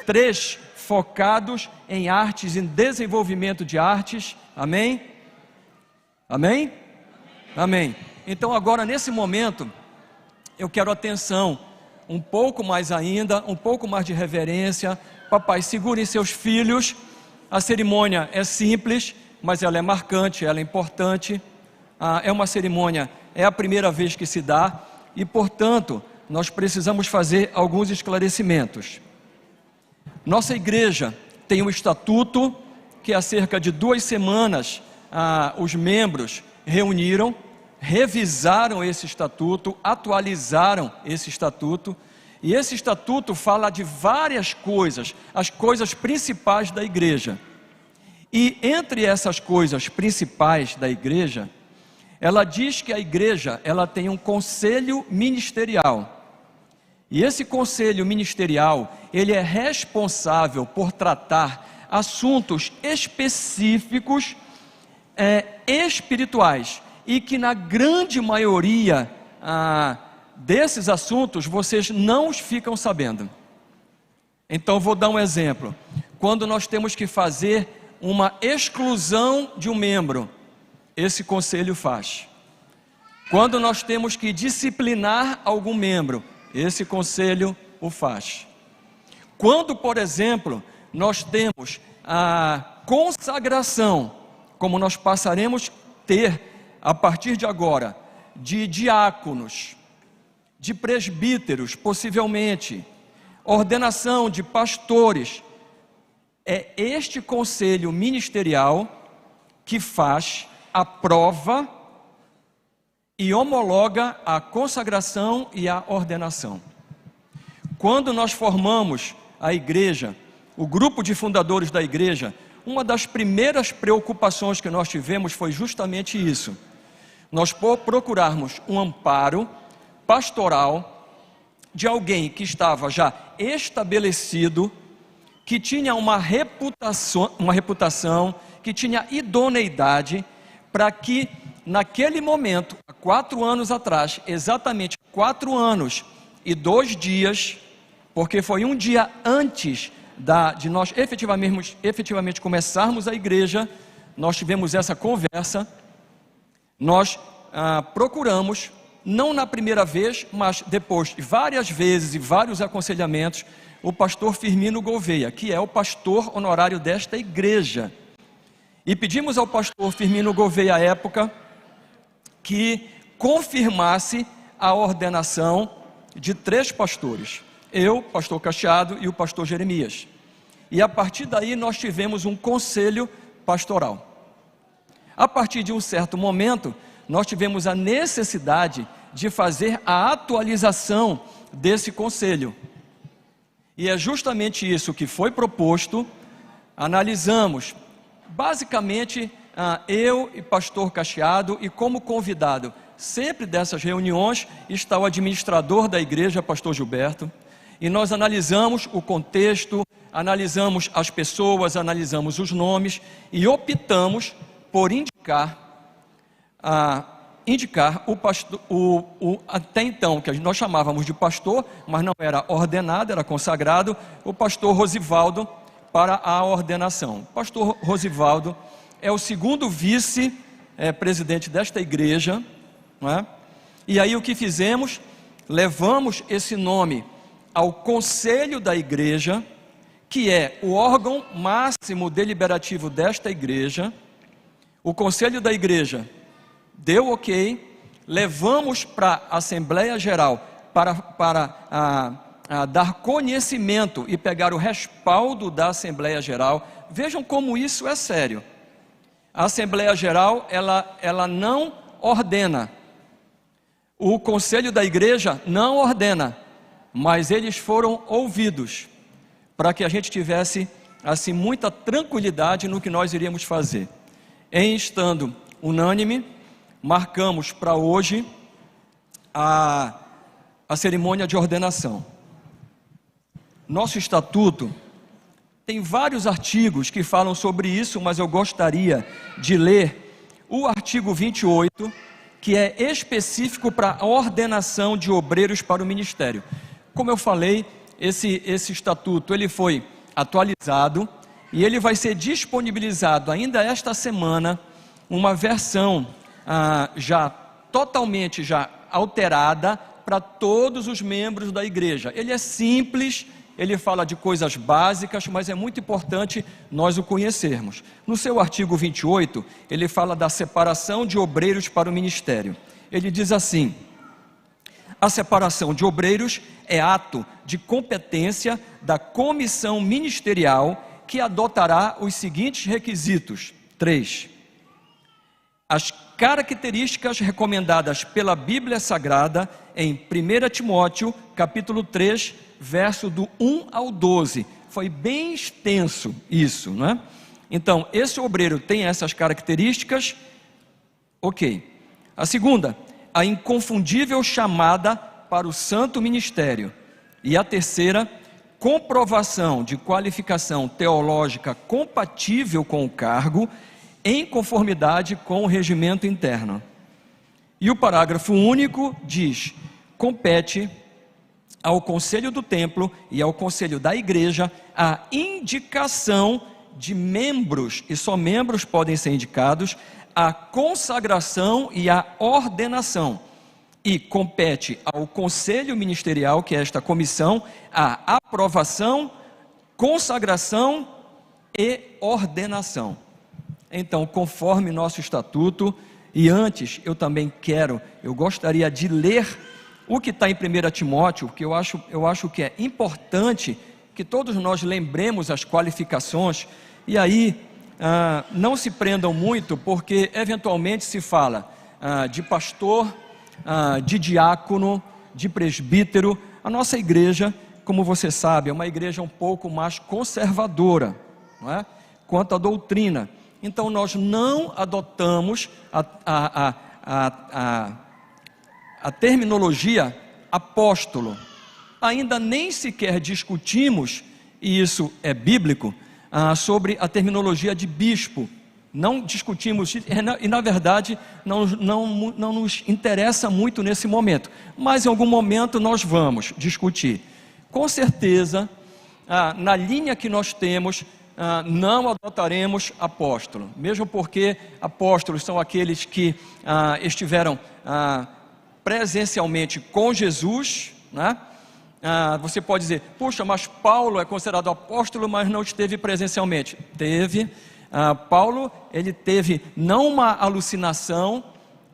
3 focados em artes, em desenvolvimento de artes. Amém? Amém? Amém. Então agora, nesse momento, eu quero atenção, um pouco mais ainda, um pouco mais de reverência. Papai, segurem seus filhos. A cerimônia é simples, mas ela é marcante, ela é importante. É uma cerimônia, é a primeira vez que se dá, e portanto, nós precisamos fazer alguns esclarecimentos. Nossa igreja tem um estatuto que há cerca de 2 semanas os membros reuniram, revisaram esse estatuto, atualizaram esse estatuto, e esse estatuto fala de várias coisas, as coisas principais da igreja. E entre essas coisas principais da igreja, ela diz que a igreja, ela tem um conselho ministerial. E esse conselho ministerial, ele é responsável por tratar assuntos específicos, espirituais, e que na grande maioria desses assuntos vocês não os ficam sabendo. Então vou dar um exemplo. Quando nós temos que fazer uma exclusão de um membro, esse conselho faz. Quando nós temos que disciplinar algum membro, esse conselho o faz. Quando, por exemplo, nós temos a consagração, como nós passaremos a ter a partir de agora, de diáconos, de presbíteros, possivelmente, ordenação de pastores, é este conselho ministerial que faz, aprova e homologa a consagração e a ordenação. Quando nós formamos a igreja, o grupo de fundadores da igreja, uma das primeiras preocupações que nós tivemos foi justamente isso. Nós procurarmos um amparo pastoral de alguém que estava já estabelecido, que tinha uma reputação, que tinha idoneidade, para que naquele momento, há 4 anos atrás, exatamente 4 anos e 2 dias, porque foi um dia antes de nós efetivamente começarmos a igreja, nós tivemos essa conversa, nós procuramos, não na primeira vez, mas depois de várias vezes e vários aconselhamentos, o pastor Firmino Gouveia, que é o pastor honorário desta igreja. E pedimos ao pastor Firmino Gouveia, à época, que confirmasse a ordenação de 3 pastores. Eu, pastor Cacheado e o pastor Jeremias. E a partir daí nós tivemos um conselho pastoral. A partir de um certo momento, nós tivemos a necessidade de fazer a atualização desse conselho. E é justamente isso que foi proposto. Analisamos, basicamente, eu e pastor Cacheado, e como convidado, sempre dessas reuniões, está o administrador da igreja, pastor Gilberto, e nós analisamos o contexto, analisamos as pessoas, analisamos os nomes, e optamos por indicar o pastor, até então, que nós chamávamos de pastor, mas não era ordenado, era consagrado, o pastor Rosivaldo, para a ordenação. O pastor Rosivaldo é o 2º vice-presidente desta igreja, não é? E aí o que fizemos? Levamos esse nome ao conselho da igreja, que é o órgão máximo deliberativo desta igreja. O conselho da igreja deu ok, levamos para a Assembleia Geral para dar conhecimento e pegar o respaldo da Assembleia Geral. Vejam como isso é sério. A Assembleia Geral, ela não ordena. O conselho da igreja não ordena, mas eles foram ouvidos, para que a gente tivesse, assim, muita tranquilidade no que nós iríamos fazer. Em estando unânime, marcamos para hoje a cerimônia de ordenação. Nosso estatuto tem vários artigos que falam sobre isso, mas eu gostaria de ler o artigo 28, que é específico para a ordenação de obreiros para o ministério. Como eu falei, esse estatuto ele foi atualizado, e ele vai ser disponibilizado ainda esta semana, uma versão já totalmente alterada para todos os membros da igreja. Ele é simples, ele fala de coisas básicas, mas é muito importante nós o conhecermos. No seu artigo 28, ele fala da separação de obreiros para o ministério. Ele diz assim: a separação de obreiros é ato de competência da comissão ministerial que adotará os seguintes requisitos. 3. As características recomendadas pela Bíblia Sagrada em 1 Timóteo, capítulo 3, verso do 1 ao 12. Foi bem extenso isso, não é? Então, esse obreiro tem essas características, ok. A segunda, a inconfundível chamada para o santo ministério. E a terceira, comprovação de qualificação teológica compatível com o cargo, em conformidade com o regimento interno. E o parágrafo único diz: compete ao conselho do templo e ao conselho da igreja a indicação de membros, e só membros podem ser indicados, a consagração e a ordenação. E compete ao conselho ministerial, que é esta comissão, a aprovação, consagração e ordenação. Então, conforme nosso estatuto, e antes eu gostaria de ler o que está em 1 Timóteo, que eu acho que é importante que todos nós lembremos as qualificações, e aí não se prendam muito, porque eventualmente se fala de pastor, de diácono, de presbítero. A nossa igreja, como você sabe, é uma igreja um pouco mais conservadora, não é? Quanto à doutrina. Então nós não adotamos a terminologia apóstolo. Ainda nem sequer discutimos, e isso é bíblico, sobre a terminologia de bispo. Não discutimos, e na verdade não nos interessa muito nesse momento, mas em algum momento nós vamos discutir. Com certeza, na linha que nós temos, não adotaremos apóstolo, mesmo porque apóstolos são aqueles que estiveram presencialmente com Jesus, né? Você pode dizer: puxa, mas Paulo é considerado apóstolo, mas não esteve presencialmente. Teve. Paulo, ele teve não uma alucinação,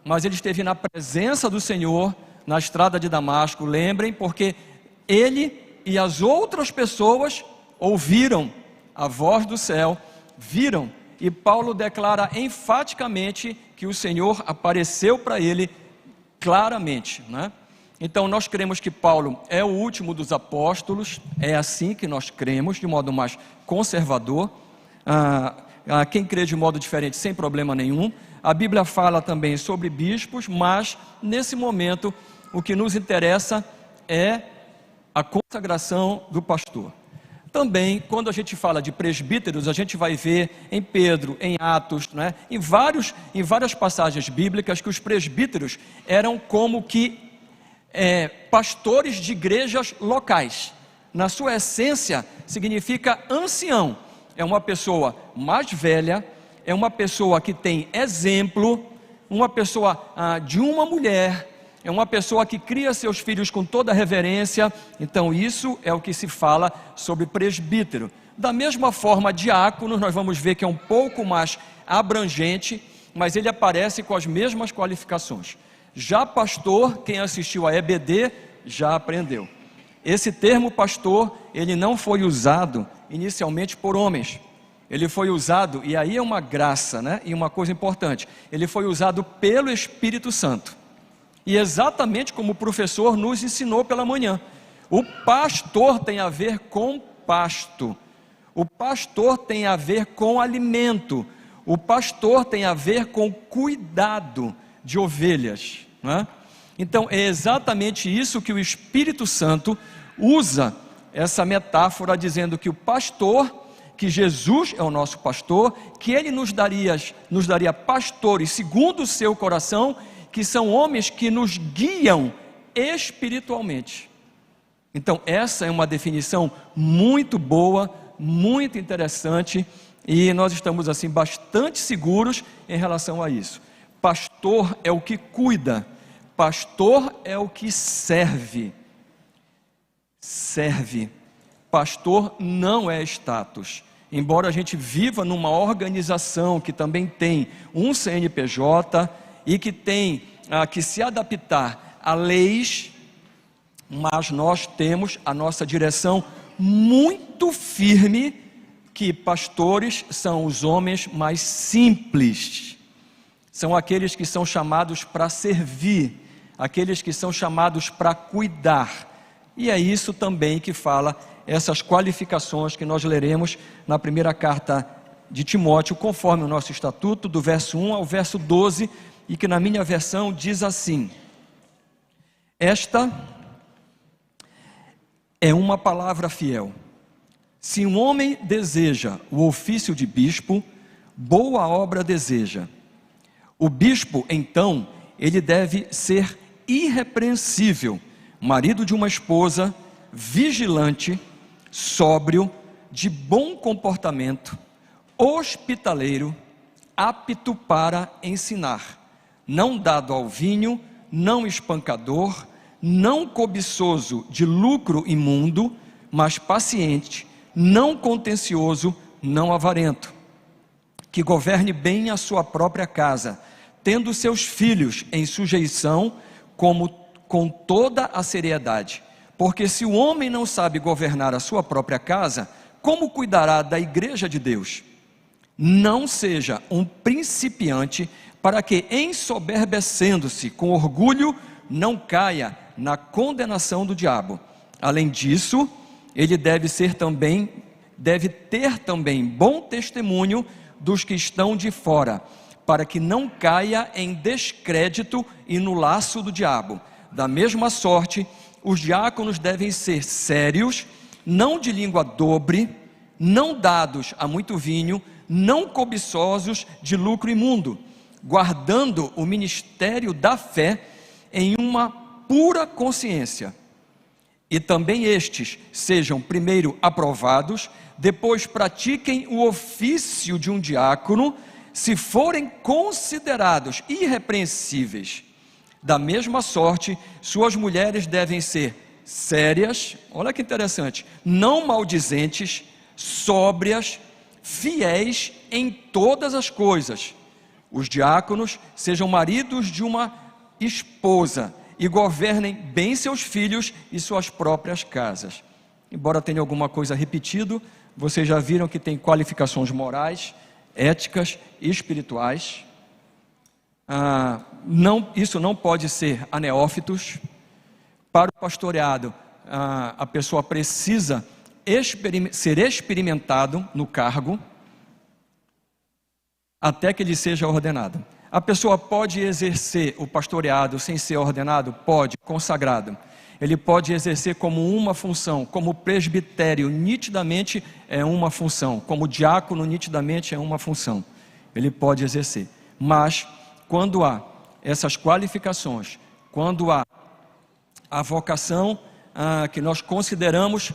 mas ele esteve na presença do Senhor na estrada de Damasco. Lembrem, porque ele e as outras pessoas ouviram a voz do céu, viram, e Paulo declara enfaticamente que o Senhor apareceu para ele claramente, né? Então nós cremos que Paulo é o último dos apóstolos, é assim que nós cremos, de modo mais conservador. Quem crê de modo diferente, sem problema nenhum. A Bíblia fala também sobre bispos, mas nesse momento o que nos interessa é a consagração do pastor. Também, quando a gente fala de presbíteros, a gente vai ver em Pedro, em Atos, né, em várias passagens bíblicas, que os presbíteros eram como que pastores de igrejas locais. Na sua essência, significa ancião. É uma pessoa mais velha, é uma pessoa que tem exemplo, uma pessoa de uma mulher, é uma pessoa que cria seus filhos com toda reverência. Então isso é o que se fala sobre presbítero. Da mesma forma, diácono, nós vamos ver que é um pouco mais abrangente, mas ele aparece com as mesmas qualificações. Já pastor, quem assistiu a EBD já aprendeu. Esse termo pastor, ele não foi usado inicialmente por homens. Ele foi usado, e aí é uma graça, né? E uma coisa importante, ele foi usado pelo Espírito Santo. E exatamente como o professor nos ensinou pela manhã, o pastor tem a ver com pasto, o pastor tem a ver com alimento, o pastor tem a ver com cuidado de ovelhas, né? Então é exatamente isso que o Espírito Santo usa, essa metáfora, dizendo que o pastor, que Jesus é o nosso pastor, que ele nos daria pastores segundo o seu coração, que são homens que nos guiam espiritualmente. Então essa é uma definição muito boa muito interessante e nós estamos assim bastante seguros em relação a isso. Pastor é o que cuida, pastor é o que serve. Pastor não é status. Embora a gente viva numa organização que também tem um CNPJ e que tem que se adaptar a leis, mas nós temos a nossa direção muito firme que pastores são os homens mais simples, são aqueles que são chamados para servir, aqueles que são chamados para cuidar, e é isso também que fala essas qualificações que nós leremos na primeira carta de Timóteo, conforme o nosso estatuto, do verso 1 ao verso 12, e que na minha versão diz assim: esta é uma palavra fiel. Se um homem deseja o ofício de bispo, boa obra deseja. O bispo, então, ele deve ser irrepreensível, marido de uma esposa, vigilante, sóbrio, de bom comportamento, hospitaleiro, apto para ensinar, não dado ao vinho, não espancador, não cobiçoso de lucro imundo, mas paciente, não contencioso, não avarento, que governe bem a sua própria casa, tendo seus filhos em sujeição, com toda a seriedade. Porque se o homem não sabe governar a sua própria casa, como cuidará da igreja de Deus? Não seja um principiante, para que, ensoberbecendo-se com orgulho, não caia na condenação do diabo. Além disso, ele deve ter também bom testemunho dos que estão de fora, para que não caia em descrédito e no laço do diabo. Da mesma sorte, os diáconos devem ser sérios, não de língua dobre, não dados a muito vinho, não cobiçosos de lucro imundo, guardando o ministério da fé em uma pura consciência. E também estes sejam primeiro aprovados, depois pratiquem o ofício de um diácono, se forem considerados irrepreensíveis. Da mesma sorte, suas mulheres devem ser sérias, olha que interessante, não maldizentes, sóbrias, fiéis em todas as coisas. Os diáconos sejam maridos de uma esposa e governem bem seus filhos e suas próprias casas. Embora tenha alguma coisa repetido, vocês já viram que tem qualificações morais, éticas e espirituais. Isso não pode ser a neófitos. Para o pastoreado, a pessoa precisa ser experimentado no cargo, até que ele seja ordenado. A pessoa pode exercer o pastoreado sem ser ordenado? Pode, consagrado. Ele pode exercer como uma função, como presbitério, nitidamente é uma função, como diácono, nitidamente é uma função. Ele pode exercer. Mas, quando há essas qualificações, quando há a vocação que nós consideramos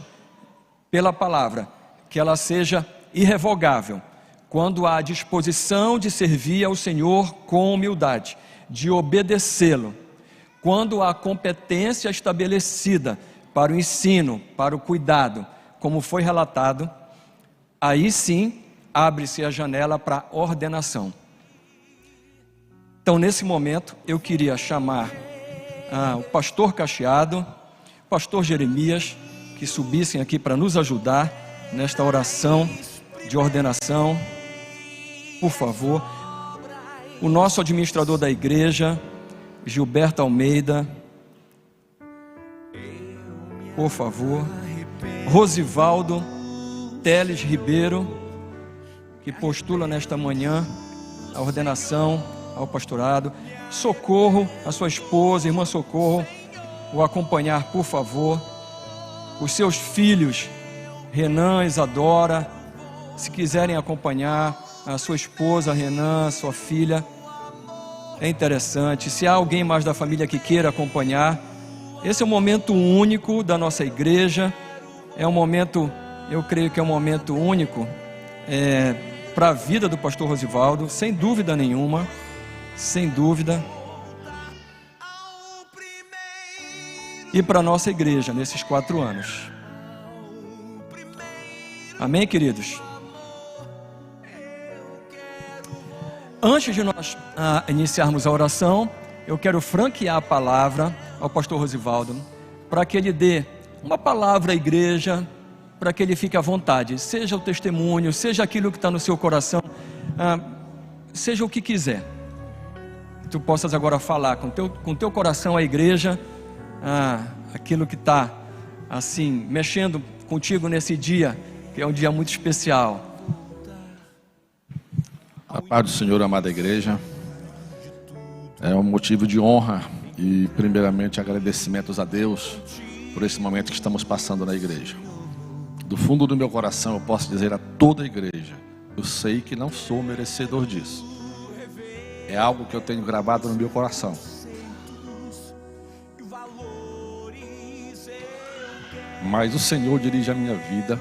pela palavra, que ela seja irrevogável, quando há a disposição de servir ao Senhor com humildade, de obedecê-lo, quando há competência estabelecida para o ensino, para o cuidado, como foi relatado, aí sim abre-se a janela para ordenação. Então, nesse momento, eu queria chamar o pastor Cacheado, o pastor Jeremias, que subissem aqui para nos ajudar nesta oração de ordenação, por favor. O nosso administrador da igreja, Gilberto Almeida, por favor. Rosivaldo Teles Ribeiro, que postula nesta manhã a ordenação ao pastorado. Socorro, a sua esposa, irmã Socorro, o acompanhar, por favor. Os seus filhos, Renan, Isadora, se quiserem acompanhar, a sua esposa, Renan, sua filha, é interessante. Se há alguém mais da família que queira acompanhar, esse é um momento único da nossa igreja, é um momento eu creio que é um momento único para a vida do pastor Rosivaldo, sem dúvida nenhuma, sem dúvida, e para a nossa igreja nesses 4 anos. Amém, queridos? Antes de nós iniciarmos a oração, eu quero franquear a palavra ao pastor Rosivaldo, para que ele dê uma palavra à igreja, para que ele fique à vontade, seja o testemunho, seja aquilo que está no seu coração, seja o que quiser. Tu possas agora falar com teu coração à igreja, aquilo que está assim, mexendo contigo nesse dia, que é um dia muito especial. A paz do Senhor, amada igreja, é um motivo de honra e primeiramente agradecimentos a Deus por esse momento que estamos passando na igreja. Do fundo do meu coração eu posso dizer a toda a igreja, eu sei que não sou merecedor disso. É algo que eu tenho gravado no meu coração. Mas o Senhor dirige a minha vida,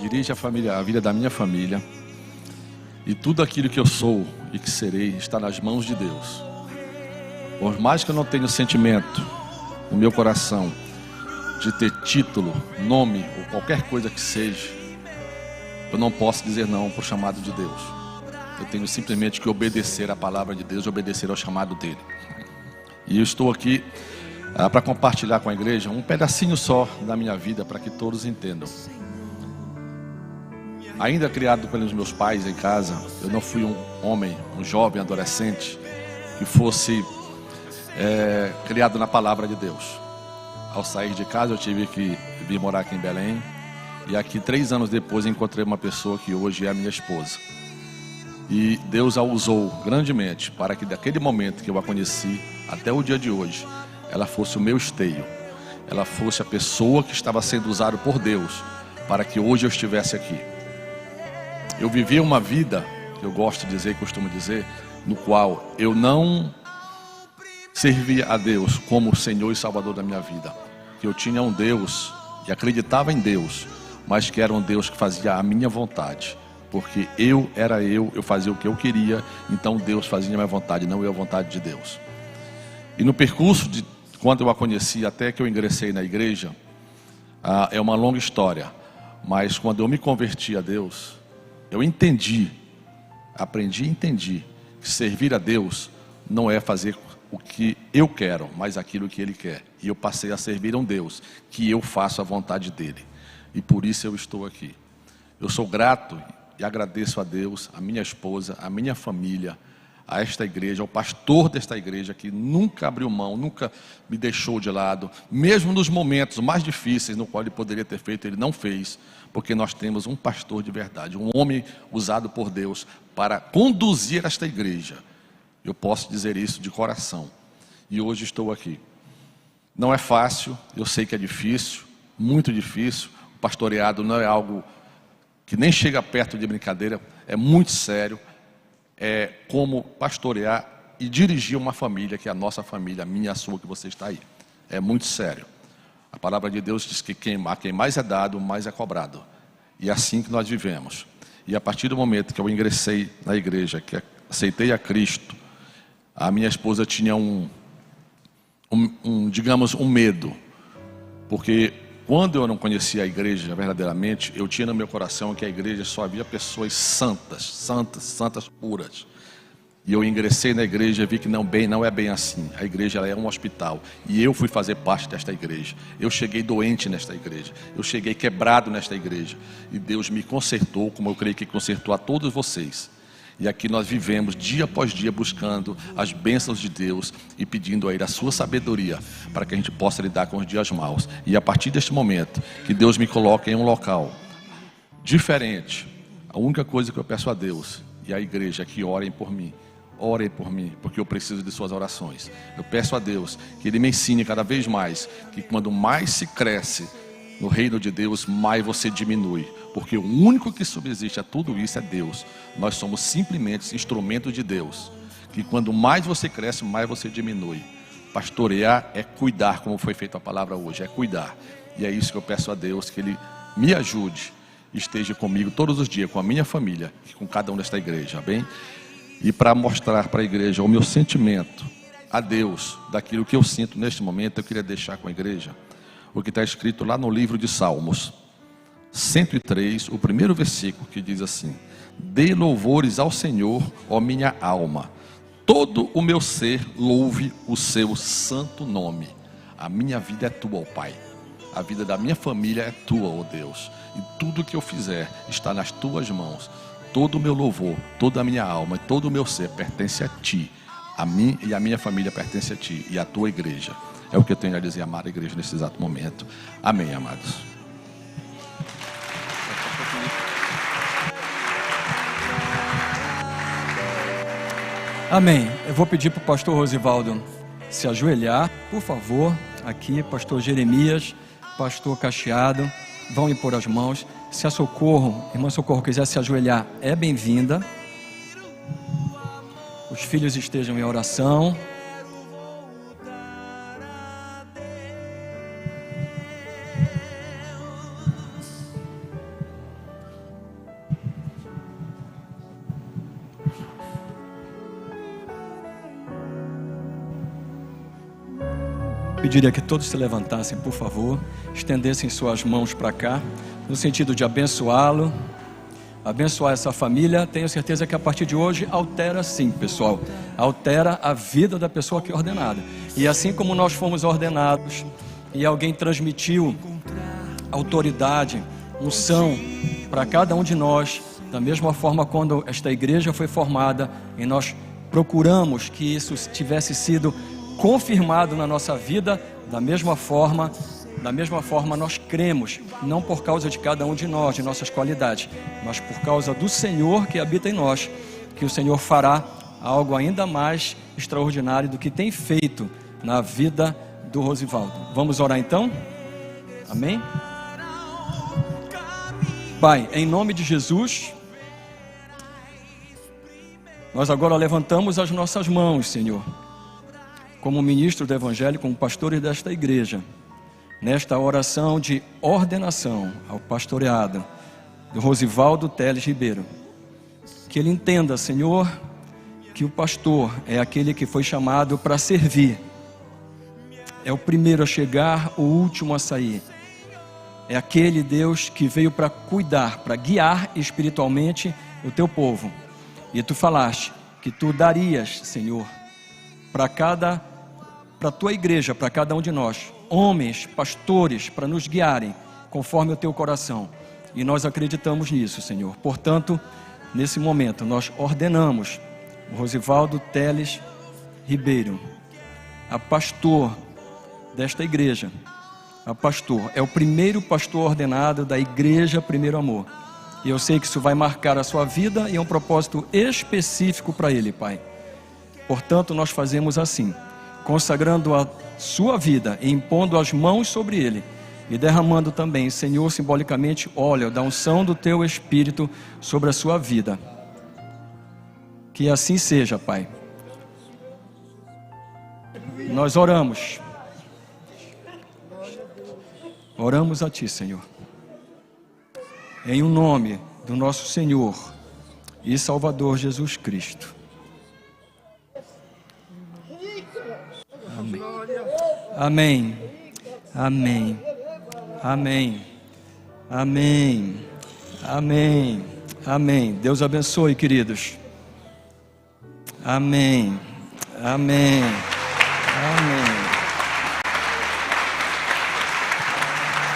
dirige a vida da minha família, e tudo aquilo que eu sou e que serei está nas mãos de Deus. Por mais que eu não tenha o sentimento no meu coração de ter título, nome ou qualquer coisa que seja, eu não posso dizer não para o chamado de Deus. Eu tenho simplesmente que obedecer à palavra de Deus, obedecer ao chamado dele. E eu estou aqui para compartilhar com a igreja um pedacinho só da minha vida, para que todos entendam. Ainda criado pelos meus pais em casa, eu não fui um homem, um jovem, adolescente que fosse criado na palavra de Deus. Ao sair de casa eu tive que vir morar aqui em Belém, e aqui 3 anos depois encontrei uma pessoa que hoje é a minha esposa. E Deus a usou grandemente para que daquele momento que eu a conheci até o dia de hoje, ela fosse o meu esteio, ela fosse a pessoa que estava sendo usada por Deus para que hoje eu estivesse aqui. Eu vivi uma vida, eu gosto de dizer e costumo dizer, no qual eu não servia a Deus como o Senhor e Salvador da minha vida. Que eu tinha um Deus e acreditava em Deus, mas que era um Deus que fazia a minha vontade. Porque eu fazia o que eu queria, então Deus fazia a minha vontade, não eu a vontade de Deus. E no percurso de quando eu a conheci até que eu ingressei na igreja, é uma longa história. Mas quando eu me converti a Deus, eu aprendi e entendi que servir a Deus não é fazer o que eu quero, mas aquilo que Ele quer. E eu passei a servir a um Deus que eu faço a vontade dEle. E por isso eu estou aqui. Eu sou grato e agradeço a Deus, a minha esposa, a minha família, a esta igreja, ao pastor desta igreja que nunca abriu mão, nunca me deixou de lado, mesmo nos momentos mais difíceis no qual ele poderia ter feito, ele não fez, porque nós temos um pastor de verdade, um homem usado por Deus para conduzir esta igreja. Eu posso dizer isso de coração, e hoje estou aqui. Não é fácil, eu sei que é difícil, muito difícil. O pastoreado não é algo que nem chega perto de brincadeira, é muito sério. É como pastorear e dirigir uma família, que é a nossa família, a minha, a sua, que você está aí. É muito sério. A palavra de Deus diz que a quem mais é dado, mais é cobrado. E é assim que nós vivemos. E a partir do momento que eu ingressei na igreja, que aceitei a Cristo, a minha esposa tinha digamos, um medo. Porque quando eu não conhecia a igreja verdadeiramente, eu tinha no meu coração que a igreja só havia pessoas santas, puras. E eu ingressei na igreja e vi que não é bem assim. A igreja ela é um hospital. E eu fui fazer parte desta igreja. Eu cheguei doente nesta igreja. Eu cheguei quebrado nesta igreja. E Deus me consertou, como eu creio que consertou a todos vocês. E aqui nós vivemos dia após dia buscando as bênçãos de Deus e pedindo a Ele a sua sabedoria para que a gente possa lidar com os dias maus. E a partir deste momento que Deus me coloca em um local diferente, a única coisa que eu peço a Deus e à igreja é que orem por mim, porque eu preciso de suas orações. Eu peço a Deus que Ele me ensine cada vez mais que quando mais se cresce no reino de Deus, mais você diminui. Porque o único que subsiste a tudo isso é Deus. Nós somos simplesmente instrumentos de Deus. Que quando mais você cresce, mais você diminui. Pastorear é cuidar, como foi feita a palavra hoje, é cuidar. E é isso que eu peço a Deus, que Ele me ajude, esteja comigo todos os dias, com a minha família, e com cada um desta igreja, bem? E para mostrar para a igreja o meu sentimento a Deus, daquilo que eu sinto neste momento, eu queria deixar com a igreja o que está escrito lá no livro de Salmos 103, o primeiro versículo, que diz assim: dê louvores ao Senhor, ó minha alma, todo o meu ser louve o seu santo nome. A minha vida é tua, ó Pai, a vida da minha família é tua, ó Deus, e tudo que eu fizer está nas tuas mãos. Todo o meu louvor, toda a minha alma e todo o meu ser pertence a ti. A mim e a minha família pertence a ti e à tua igreja. É o que eu tenho a dizer, amada igreja, nesse exato momento. Amém, amados. Amém. Eu vou pedir para o pastor Rosivaldo se ajoelhar, por favor. Aqui, pastor Jeremias, pastor Cacheado, vão impor as mãos. Se a Socorro, irmã Socorro, quiser se ajoelhar, é bem-vinda. Os filhos estejam em oração. Pediria que todos se levantassem, por favor, estendessem suas mãos para cá, no sentido de abençoá-lo, abençoar essa família. Tenho certeza que a partir de hoje altera sim, pessoal, altera a vida da pessoa que é ordenada. E assim como nós fomos ordenados e alguém transmitiu autoridade, unção para cada um de nós, da mesma forma, quando esta igreja foi formada e nós procuramos que isso tivesse sido confirmado na nossa vida, da mesma forma nós cremos, não por causa de cada um de nós, de nossas qualidades, mas por causa do Senhor que habita em nós, que o Senhor fará algo ainda mais extraordinário do que tem feito na vida do Rosivaldo. Vamos orar então? Amém? Pai, em nome de Jesus, nós agora levantamos as nossas mãos, Senhor, como ministro do Evangelho, como pastores desta igreja, nesta oração de ordenação ao pastoreado do Rosivaldo Teles Ribeiro. Que ele entenda, Senhor, que o pastor é aquele que foi chamado para servir. É o primeiro a chegar, o último a sair. É aquele Deus que veio para cuidar, para guiar espiritualmente o teu povo. E tu falaste que tu darias, Senhor, para a tua igreja, para cada um de nós, homens, pastores, para nos guiarem conforme o teu coração. E nós acreditamos nisso, Senhor. Portanto, nesse momento, nós ordenamos o Rosivaldo Teles Ribeiro, a pastor desta igreja. A pastor, é o primeiro pastor ordenado da igreja Primeiro Amor. E eu sei que isso vai marcar a sua vida e é um propósito específico para ele, Pai. Portanto, nós fazemos assim, consagrando a sua vida e impondo as mãos sobre ele e derramando também, Senhor, simbolicamente, óleo da unção do teu Espírito sobre a sua vida. Que assim seja, Pai. Nós oramos a ti, Senhor, em o nome do nosso Senhor e Salvador Jesus Cristo. Amém. Amém. Amém. Amém. Amém. Amém. Deus abençoe, queridos. Amém. Amém. Amém.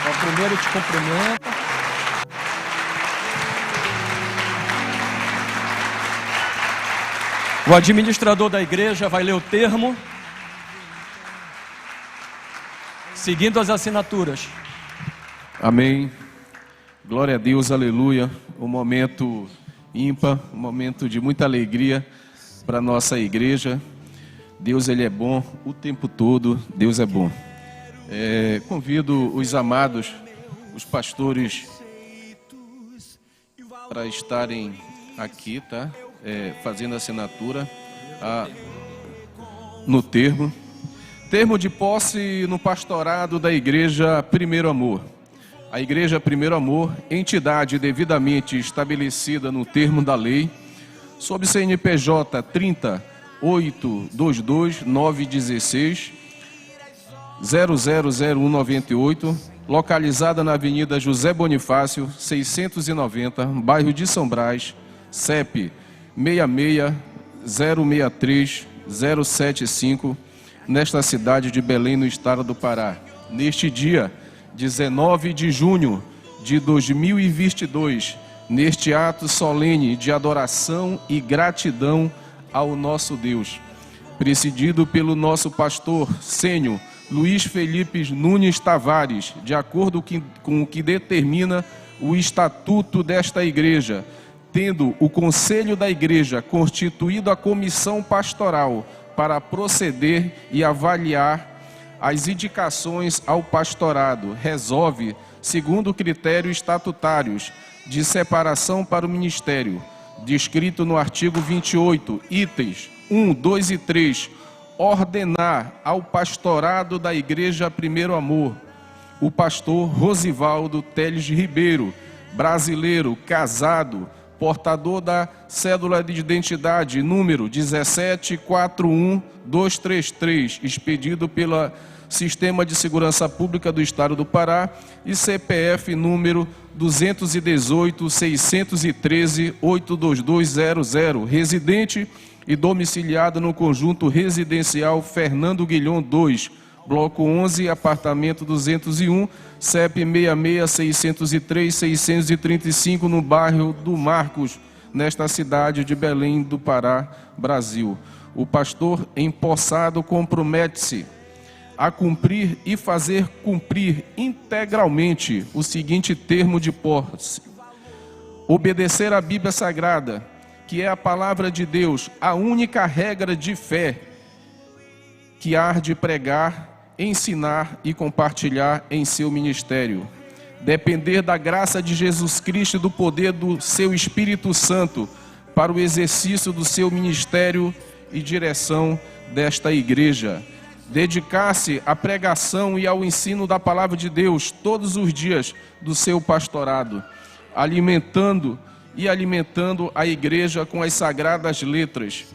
O primeiro te cumprimenta. O administrador da igreja vai ler o termo, seguindo as assinaturas. Amém. Glória a Deus, aleluia. Um momento ímpar, um momento de muita alegria para a nossa igreja. Deus, Ele é bom o tempo todo, Deus é bom. Convido os amados, os pastores, para estarem aqui, tá? Fazendo assinatura no termo de posse no pastorado da igreja Primeiro Amor. A Igreja Primeiro Amor, entidade devidamente estabelecida no termo da lei, sob CNPJ 30.822.916 000198, localizada na Avenida José Bonifácio, 690, bairro de São Brás, CEP 66063-075, nesta cidade de Belém, no estado do Pará. Neste dia 19 de junho de 2022, neste ato solene de adoração e gratidão ao nosso Deus, presidido pelo nosso pastor sênior Luiz Felipe Nunes Tavares, de acordo com o que determina o estatuto desta igreja, tendo o Conselho da Igreja constituído a comissão pastoral para proceder e avaliar as indicações ao pastorado, resolve, segundo critérios estatutários, de separação para o ministério, descrito no artigo 28, itens 1, 2 e 3, ordenar ao pastorado da Igreja Primeiro Amor o pastor Rosivaldo Teles Ribeiro, brasileiro, casado, portador da cédula de identidade número 1741233, expedido pelo Sistema de Segurança Pública do Estado do Pará, e CPF número 218-613-82200, residente e domiciliado no conjunto residencial Fernando Guilhom 2, Bloco 11, apartamento 201, CEP 66-603-635, no bairro do Marcos, nesta cidade de Belém do Pará, Brasil. O pastor empossado compromete-se a cumprir e fazer cumprir integralmente o seguinte termo de posse: obedecer à Bíblia Sagrada, que é a palavra de Deus, a única regra de fé que há de pregar, ensinar e compartilhar em seu ministério. Depender da graça de Jesus Cristo e do poder do seu Espírito Santo para o exercício do seu ministério e direção desta igreja. Dedicar-se à pregação e ao ensino da palavra de Deus todos os dias do seu pastorado, alimentando a igreja com as sagradas letras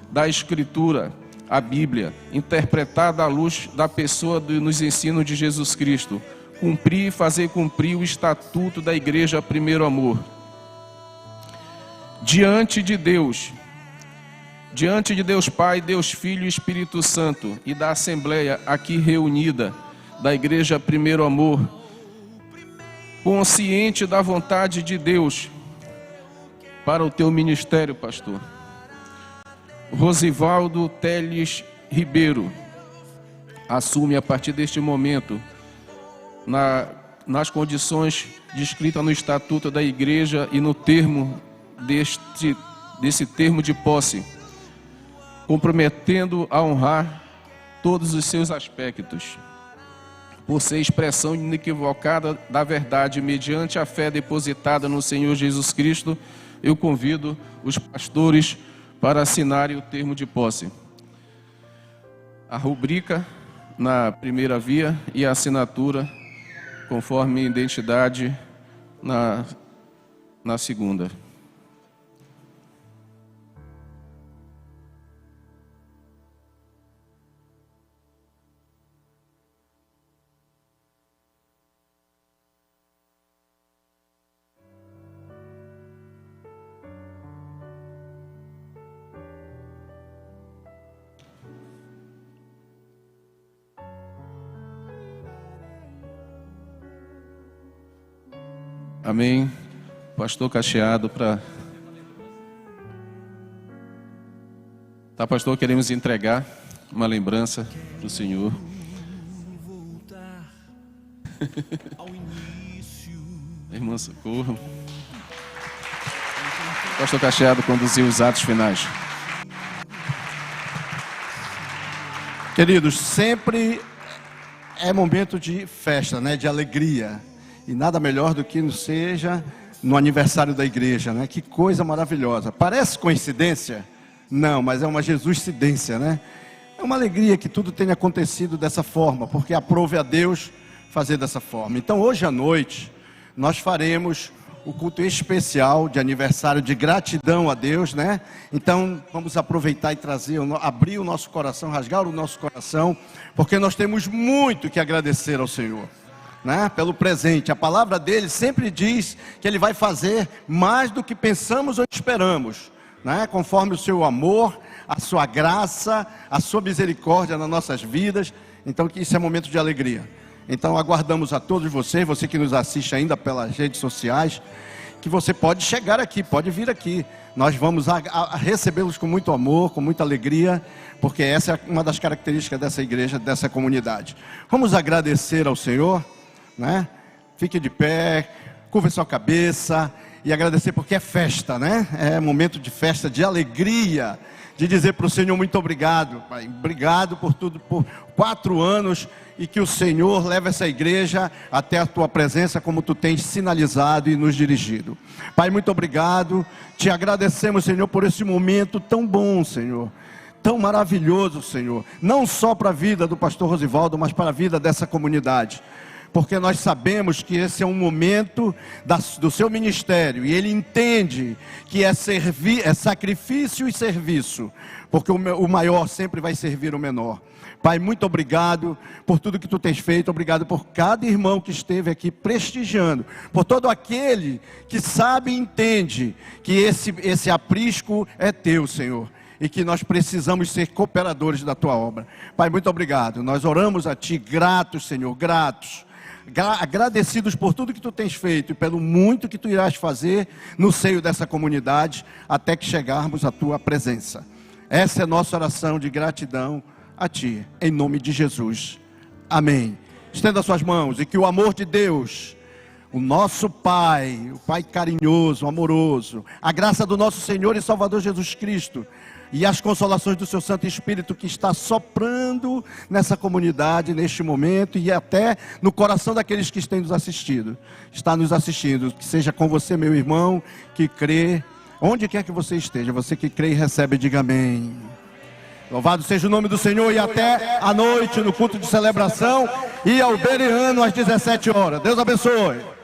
da Escritura, a Bíblia, interpretada à luz da pessoa nos ensinos de Jesus Cristo. Cumprir e fazer cumprir o estatuto da Igreja Primeiro Amor. Diante de Deus Pai, Deus Filho e Espírito Santo, e da Assembleia aqui reunida, da Igreja Primeiro Amor, consciente da vontade de Deus para o teu ministério, pastor Rosivaldo Teles Ribeiro, assume a partir deste momento, nas condições descritas no Estatuto da Igreja e no termo desse termo de posse, comprometendo a honrar todos os seus aspectos, por ser expressão inequivocada da verdade mediante a fé depositada no Senhor Jesus Cristo. Eu convido os pastores para assinarem o termo de posse. A rubrica na primeira via e a assinatura conforme identidade na segunda. Amém. Pastor Cacheado para... Tá, pastor, queremos entregar uma lembrança para o Senhor. Irmã Socorro. Pastor Cacheado conduziu os atos finais. Queridos, sempre é momento de festa, né? De alegria. E nada melhor do que seja no aniversário da igreja, né? Que coisa maravilhosa. Parece coincidência? Não, mas é uma Jesuscidência, né? É uma alegria que tudo tenha acontecido dessa forma, porque aprove a Deus fazer dessa forma. Então hoje à noite nós faremos o culto especial de aniversário de gratidão a Deus, né? Então vamos aproveitar e trazer, abrir o nosso coração, rasgar o nosso coração, porque nós temos muito que agradecer ao Senhor, né? Pelo presente. A palavra dele sempre diz que ele vai fazer mais do que pensamos ou esperamos, né? Conforme o seu amor, a sua graça, a sua misericórdia nas nossas vidas. Então que isso é momento de alegria. Então aguardamos a todos vocês, você que nos assiste ainda pelas redes sociais, que você pode chegar aqui, pode vir aqui. Nós vamos recebê-los com muito amor, com muita alegria, porque essa é uma das características dessa igreja, dessa comunidade. Vamos agradecer ao Senhor, né? Fique de pé, curva sua cabeça e agradecer, porque é festa, né? É momento de festa, de alegria, de dizer para o Senhor muito obrigado, Pai. Obrigado por tudo, por 4 anos, e que o Senhor leve essa igreja até a tua presença, como tu tens sinalizado e nos dirigido. Pai, muito obrigado. Te agradecemos, Senhor, por esse momento tão bom, Senhor, tão maravilhoso, Senhor, não só para a vida do pastor Rosivaldo, mas para a vida dessa comunidade, porque nós sabemos que esse é um momento do seu ministério, e ele entende que é sacrifício e serviço, porque o maior sempre vai servir o menor. Pai, muito obrigado por tudo que tu tens feito, obrigado por cada irmão que esteve aqui prestigiando, por todo aquele que sabe e entende que esse aprisco é teu, Senhor, e que nós precisamos ser cooperadores da tua obra. Pai, muito obrigado. Nós oramos a ti gratos, Senhor, gratos, agradecidos por tudo que tu tens feito e pelo muito que tu irás fazer no seio dessa comunidade, até que chegarmos à tua presença. Essa é a nossa oração de gratidão a ti, em nome de Jesus. Amém. Estenda suas mãos, e que o amor de Deus, o nosso Pai, o Pai carinhoso, amoroso, a graça do nosso Senhor e Salvador Jesus Cristo, e as consolações do seu Santo Espírito, que está soprando nessa comunidade, neste momento, e até no coração daqueles que têm nos assistido, está nos assistindo, que seja com você, meu irmão, que crê, onde quer que você esteja, você que crê e recebe, diga amém. Louvado seja o nome do Senhor, e até a noite no culto de celebração, e ao Beriano às 17 horas. Deus abençoe.